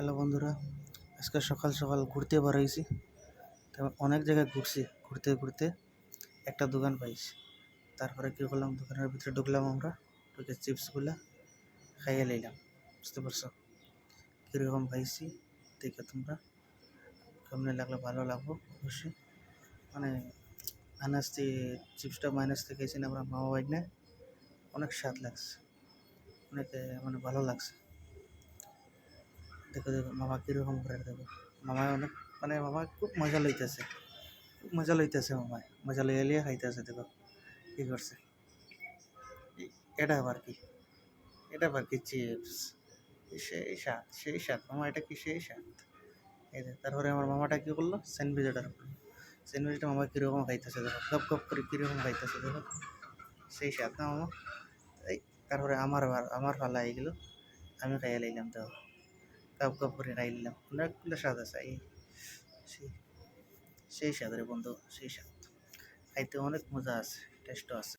Hello বন্ধুরা, আজকে সকাল সকাল ঘুরতে বার হয়েছি। তো অনেক জায়গায় ঘুরছি, ঘুরতে ঘুরতে একটা দোকান পাইছি। তারপরে কী করলাম, দোকানের ভিতরে ঢুকলাম, আমরা ঢুকে চিপসগুলা খাইয়ে নিলাম। বুঝতে পারছো কীরকম পাইছি? দেখে তোমরা কেমনে লাগলো, ভালো লাগবো অবশ্যই। মানে আনাজতে চিপসটা মাইনাসতে খেয়েছি না আমরা মামা বাড়ি, অনেক স্বাদ লাগছে, অনেক মানে ভালো লাগছে। দেখো দেখো মামা কীরকম করে, দেখো মামায় অনেক মামা খুব মজা লইতেছে, খুব মজা লইতেছে, মামায় মজা লইয়া লিয়ে খাইতেছে। দেখো কী করছে, এটা আবার কি, এটা আবার কি চিপস, সেই স্বাদ সেই স্বাদ মামা, এটা কি সেই স্বাদ। এই যে তারপরে আমার মামাটা কী করলো, স্যান্ডউইচ অর্ডার করলো। স্যান্ডউইচটা মামা কীরকম খাইতেছে, দেখো গপ গপ করে কীরকম খাইতেছে, দেখো সেই স্বাদ না মামা। এই তারপরে আমার পালা এগুলো, আমি খাইয়া লাইলাম। তো গপ গপ করে খাই নিলাম, অনেকগুলো স্বাদ আছে। এই সেই সেই স্বাদ রে বন্ধু, সেই স্বাদ, খাইতে অনেক মজা আছে, টেস্টও আছে।